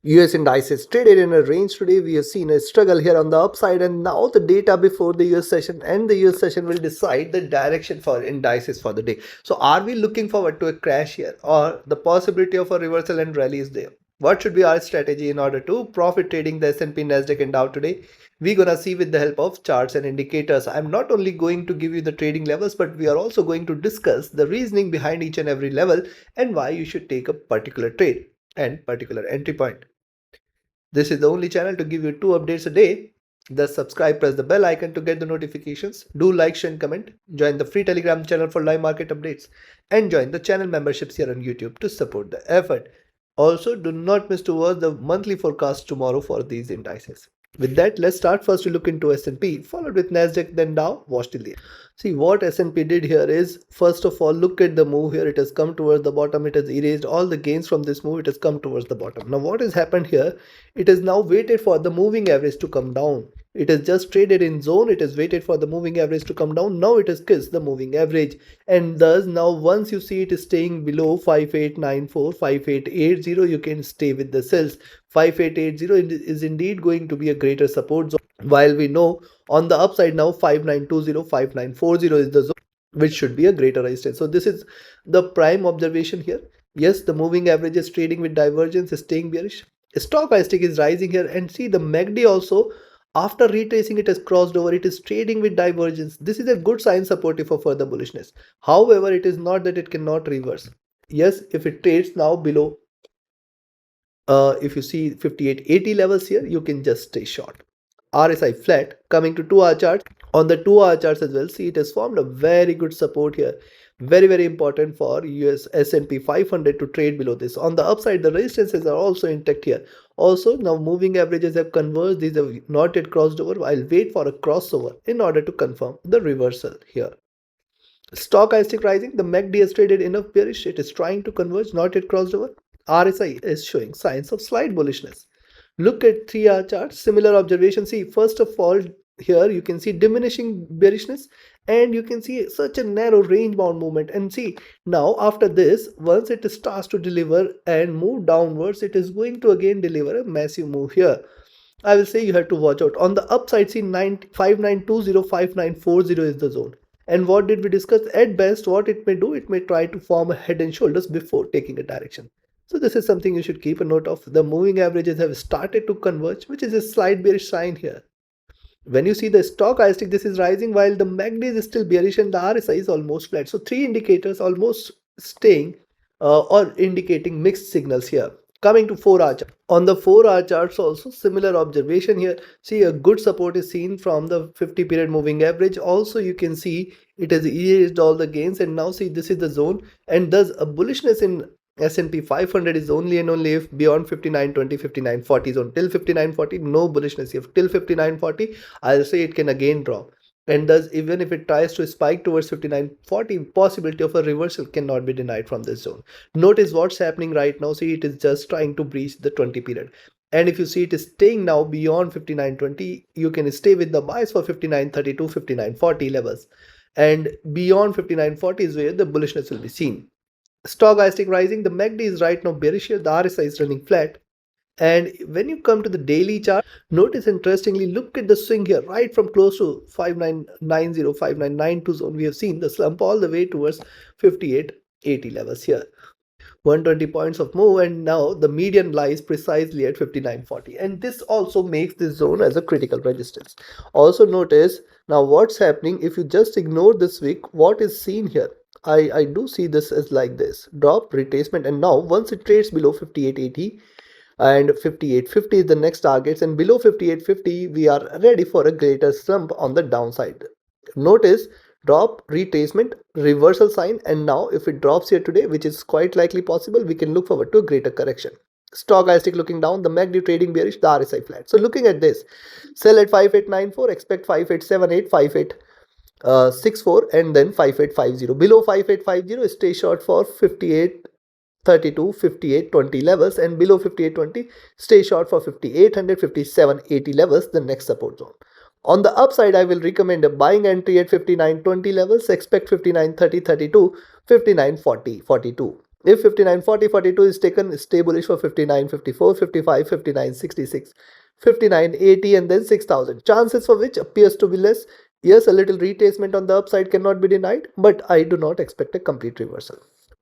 US indices traded in a range today. We have seen a struggle here on the upside, and now the data before the US session and the US session will decide the direction for indices for the day. So are we looking forward to a crash here, or the possibility of a reversal and rally is there? What should be our strategy in order to profit trading the S&P, Nasdaq and Dow today? We're gonna see with the help of charts and indicators. I'm not only going to give you the trading levels, but we are also going to discuss the reasoning behind each and every level and why you should take a particular trade and particular entry point. This is the only channel to give you 2 updates a day. Thus subscribe, press the bell icon to get the notifications. Do like, share and comment. Join the free Telegram channel for live market updates. And join the channel memberships here on YouTube to support the effort. Also, do not miss to watch the monthly forecast tomorrow for these indices. With that, let's start first to look into S&P, followed with Nasdaq, then Dow. Watch till the end. See what S&P did here is, first of all, look at the move here. It has come towards the bottom. It has erased all the gains from this move. It has come towards the bottom. Now what has happened here? It has now waited for the moving average to come down. It has just traded in zone. It has waited for the moving average to come down. Now it has kissed the moving average. And thus now once you see it is staying below 5894, 5880, you can stay with the sells. 5880 is indeed going to be a greater support zone. While we know on the upside now 5920, 5940 is the zone which should be a greater resistance. So this is the prime observation here. Yes, the moving average is trading with divergence, is staying bearish. Stochastic is rising here, and see the MACD also, after retracing it has crossed over. It is trading with divergence. This is a good sign supportive for further bullishness. However, it is not that it cannot reverse. Yes, if it trades now below, if you see 5880 levels here, you can just stay short. RSI flat. Coming to 2 hour chart, on the 2 hour charts as well, see it has formed a very good support here. Very important for US S&P 500 to trade below this. On the upside, the resistances are also intact here. Also, now moving averages have converged. These have not yet crossed over. I'll wait for a crossover in order to confirm the reversal here. Stochastic rising. The MACD has traded enough bearish. It is trying to converge, not yet crossed over. RSI is showing signs of slight bullishness. Look at 3 hour chart. Similar observation. See, first of all, here you can see diminishing bearishness, and you can see such a narrow range bound movement. And see, now after this, once it starts to deliver and move downwards, it is going to again deliver a massive move here. I will say you have to watch out. On the upside, see 5920, 5940 is the zone. And what did we discuss? At best, what it may do, it may try to form a head and shoulders before taking a direction. So this is something you should keep a note of. The moving averages have started to converge, which is a slight bearish sign here. When you see the stochastic, this is rising while the MACD is still bearish and the RSI is almost flat. So 3 indicators almost staying or indicating mixed signals here. Coming to 4 hour chart. On the 4 hour charts also similar observation here. See, a good support is seen from the 50 period moving average. Also you can see it has erased all the gains, and now see this is the zone, and thus a bullishness in S&P 500 is only and only if beyond 5920, 5940 zone. Till 5940, no bullishness. If till 5940, I'll say it can again drop. And thus, even if it tries to spike towards 5940, possibility of a reversal cannot be denied from this zone. Notice what's happening right now. See, it is just trying to breach the 20 period. And if you see it is staying now beyond 5920, you can stay with the bias for 5932, 5940 levels. And beyond 5940 is where the bullishness will be seen. Stochastic rising, the MACD is right now bearish here, the RSI is running flat. And when you come to the daily chart, notice interestingly, look at the swing here, right from close to 5990, 5992 zone. We have seen the slump all the way towards 5880 levels here. 120 points of move, and now the median lies precisely at 5940, and this also makes this zone as a critical resistance. Also notice now what's happening. If you just ignore this wick, what is seen here, I do see this as like this: drop, retracement, and now once it trades below 5880 and 5850 is the next targets, and below 5850 we are ready for a greater slump on the downside. Notice drop, retracement, reversal sign, and now if it drops here today, which is quite likely possible, we can look forward to a greater correction. Stochastic looking down, the MACD trading bearish, the RSI flat. So looking at this, sell at 5894, expect 5878, 5864, and then 5850. Below 5850, stay short for 5832, 5820 levels, and below 5820, stay short for 5800, 5780 levels, the next support zone. On the upside, I will recommend a buying entry at 5920 levels, expect 5930, 32, 5940, 42. If 59.40, 42 is taken, stay bullish for 59.54, 55, 59.66, 59.80 and then 6,000. Chances for which appears to be less. Yes, a little retracement on the upside cannot be denied, but I do not expect a complete reversal.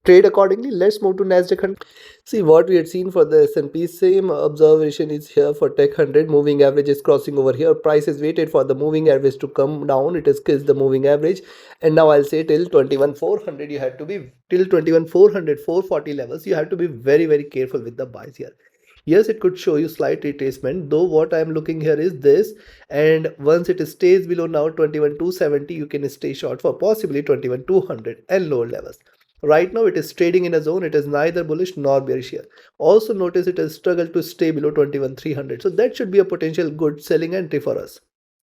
Trade accordingly. Let's move to Nasdaq 100. See what we had seen for the S&P. Same observation is here for Tech 100. Moving average is crossing over here. Price is waited for the moving average to come down. It has kissed the moving average. And now I'll say till 21,400 you have to be, till 21,400, 440 levels, you have to be very, very careful with the buys here. Yes, it could show you slight retracement, though what I am looking here is this, and once it stays below now 21,270, you can stay short for possibly 21,200 and lower levels. Right now it is trading in a zone, it is neither bullish nor bearish here. Also notice it has struggled to stay below 21,300, so that should be a potential good selling entry for us.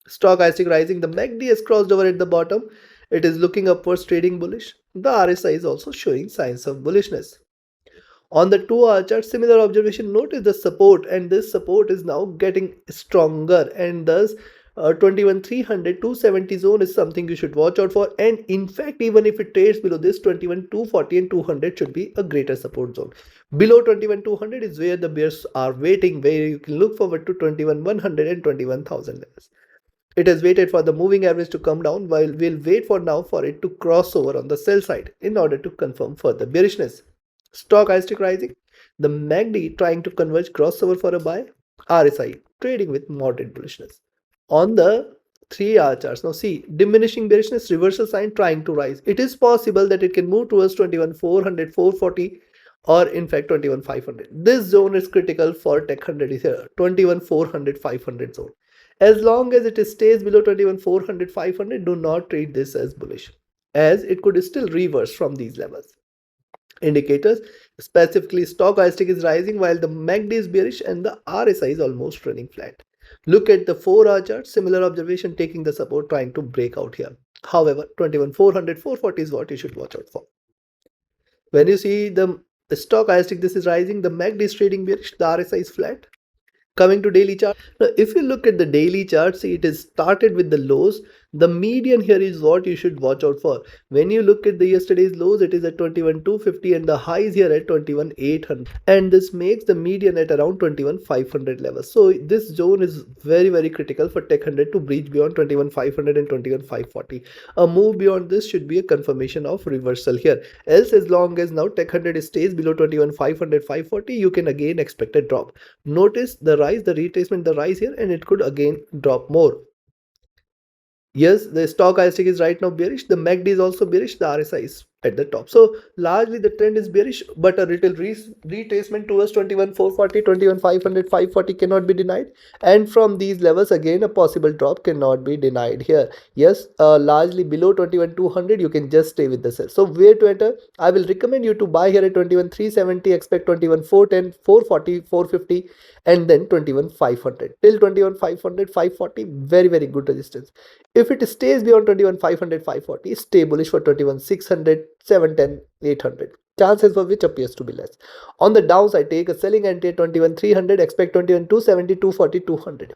Stochastic rising, the MACD has crossed over at the bottom. It is looking upwards, trading bullish. The RSI is also showing signs of bullishness. On the 2-hour chart, similar observation. Notice the support, and this support is now getting stronger, and thus 21,300 270 zone is something you should watch out for. And in fact, even if it trades below this, 21,240 and 200 should be a greater support zone. Below 21,200 is where the bears are waiting, where you can look forward to 21,100 and 21,000 levels. It has waited for the moving average to come down, while we'll wait for now for it to cross over on the sell side in order to confirm further bearishness. Stochastic rising, the MACD trying to converge crossover for a buy, RSI trading with moderate bullishness. On the 3-hour charts, now see, diminishing bearishness, reversal sign trying to rise. It is possible that it can move towards 21,400, 440 or in fact 21,500. This zone is critical for Tech 100 is here, 21,400, 500 zone. As long as it stays below 21,400, 500, do not treat this as bullish, as it could still reverse from these levels. Indicators, specifically stochastic is rising while the MACD is bearish and the RSI is almost running flat. Look at the 4-hour chart, similar observation, taking the support, trying to break out here. However, 21,400, 440 is what you should watch out for. When you see the stochastic, this is rising, the MACD is trading bearish, the RSI is flat. Coming to daily chart, now if you look at the daily chart, see it is started with the lows. The median here is what you should watch out for. When you look at the yesterday's lows, it is at 21,250 and the highs here at 21,800, and this makes the median at around 21,500 levels. So this zone is very, very critical for Tech 100 to breach beyond 21,500 and 21,540. A move beyond this should be a confirmation of reversal here. Else, as long as now Tech 100 stays below 21,500, 540, you can again expect a drop. Notice the rise, the retracement, the rise here, and it could again drop more. Yes, the stochastic is right now bearish. The MACD is also bearish. The RSI is at the top. So largely the trend is bearish, but a little retracement towards 21,440, 21,500, 540 cannot be denied. And from these levels, again, a possible drop cannot be denied here. Yes, largely below 21,200, you can just stay with the sell. So where to enter? I will recommend you to buy here at 21,370, expect 21,410, 440, 450, and then 21,500. Till 21,500, 540, very, very good resistance. If it stays beyond 21,500, 540, stay bullish for 21,600, 710, 800. Chances for which appears to be less. On the downside, take a selling entry at 21,300, expect 21,270, 240, 200.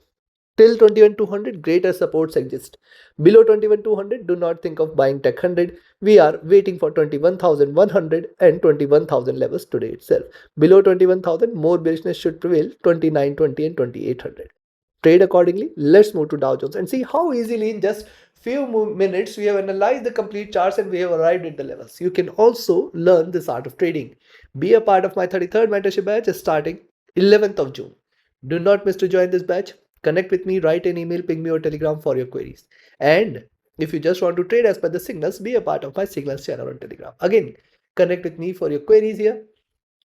Till 21,200, greater supports exist. Below 21,200, do not think of buying Tech 100. We are waiting for 21,100 and 21,000 levels today itself. Below 21,000, more bearishness should prevail, 2920 and 2800. Trade accordingly. Let's move to Dow Jones and see how easily in just few minutes we have analyzed the complete charts and we have arrived at the levels. You can also learn this art of trading. Be a part of my 33rd mentorship batch starting 11th of June. Do not miss to join this batch. Connect with me, write an email, ping me or Telegram for your queries. And if you just want to trade as per the signals, be a part of my signals channel on Telegram. Again, connect with me for your queries here.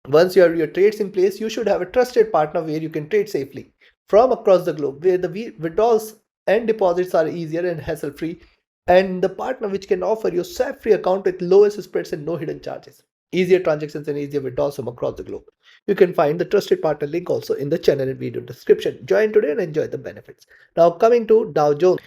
Once you have your trades in place, you should have a trusted partner where you can trade safely from across the globe, where the withdrawals and deposits are easier and hassle-free, and the partner which can offer you swap-free account with lowest spreads and no hidden charges, easier transactions and easier withdrawals from across the globe. You can find the trusted partner link also in the channel and video description. Join today and enjoy the benefits. Now coming to Dow Jones.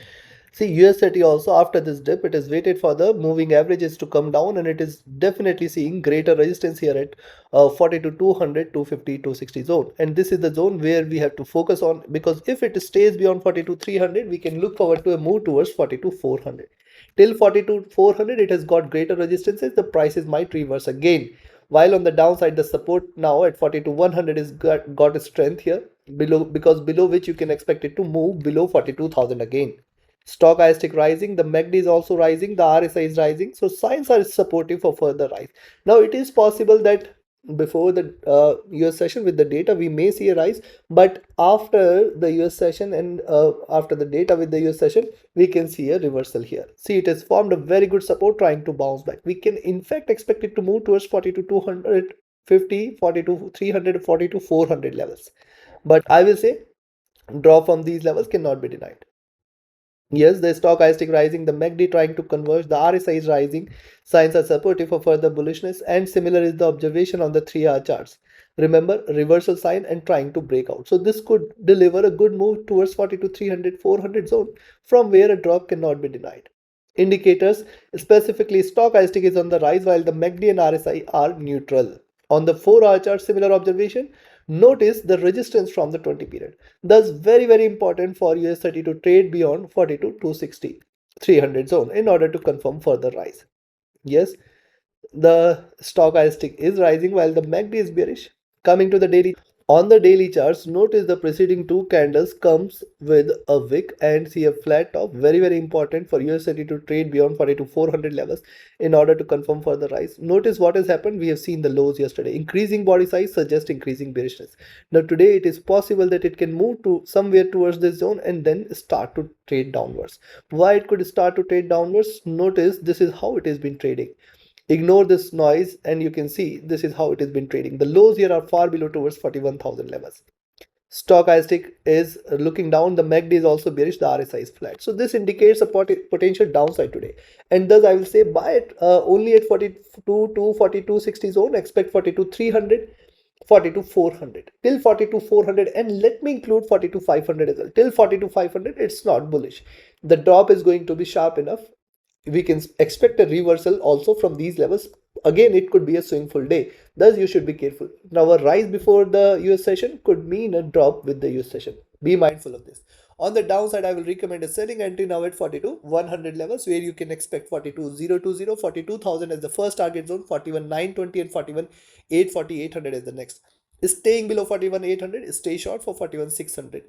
See, US30 also, after this dip, it has waited for the moving averages to come down, and it is definitely seeing greater resistance here at 42,200, 250, 260 zone. And this is the zone where we have to focus on, because if it stays beyond 42,300, we can look forward to a move towards 42,400. Till 42,400, it has got greater resistances. The prices might reverse again. while on the downside the support now at 42,100 is got a strength here below, because below which you can expect it to move below 42,000 again. Stock stick rising, the MACD is also rising, the RSI is rising, so signs are supportive for further rise. Now it is possible that before the US session with the data we may see a rise, but after the US session and after the data with the US session we can see a reversal here. See, it has formed a very good support trying to bounce back. We can in fact expect it to move towards 42,250, 42,300, 42,400 levels, but I will say drop from these levels cannot be denied. Yes, the stock stick rising, the MACD trying to converge, the RSI is rising, signs are supportive for further bullishness, and similar is the observation on the 3-hour charts. Remember, reversal sign and trying to break out. So this could deliver a good move towards 42,300, 400 zone, from where a drop cannot be denied. Indicators, specifically stock stick is on the rise while the MACD and RSI are neutral. On the 4-hour chart, similar observation. Notice the resistance from the 20 period. Thus, very important for US30 to trade beyond 42,260, 300 zone in order to confirm further rise. Yes, the stock stick is rising while the MACD is bearish. Coming to the daily, on the daily charts, notice the preceding two candles comes with a wick and see a flat top. Very important for US30 to trade beyond 42,400 levels in order to confirm further rise. Notice what has happened. We have seen the lows yesterday. Increasing body size suggests increasing bearishness. Now today it is possible that it can move to somewhere towards this zone and then start to trade downwards. Why it could start to trade downwards? Notice this is how it has been trading. Ignore this noise and you can see this is how it has been trading. The lows here are far below towards 41,000 levels. Stochastic is looking down, the MACD is also bearish, the RSI is flat. So this indicates a potential downside today. And thus I will say buy it only at 42 to 4260 zone, expect 42,300, 42,400 till 42,400, and let me include 42,500 as well. Till 42,500 it's not bullish. The drop is going to be sharp enough. We can expect a reversal also from these levels. Again, it could be a swingful day, thus you should be careful. Now a rise before the US session could mean a drop with the US session. Be mindful of this. On the downside, I will recommend a selling entry now at 42,100 levels, where you can expect 42,020, 42,000 as the first target zone, 41,920 and 41,840, 800 as the next. Staying below 41,800, stay short for 41,600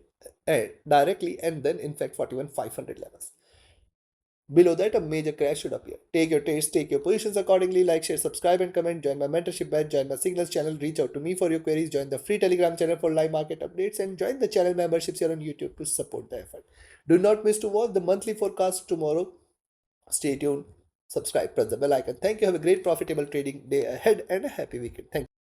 directly, and then in fact 41,500 levels. Below that, a major crash should appear. Take your trades, take your positions accordingly. Like, share, subscribe, and comment. Join my mentorship batch, join my signals channel. Reach out to me for your queries. Join the free Telegram channel for live market updates, and join the channel memberships here on YouTube to support the effort. Do not miss to watch the monthly forecast tomorrow. Stay tuned, subscribe, press the bell icon. Thank you. Have a great profitable trading day ahead and a happy weekend. Thank you.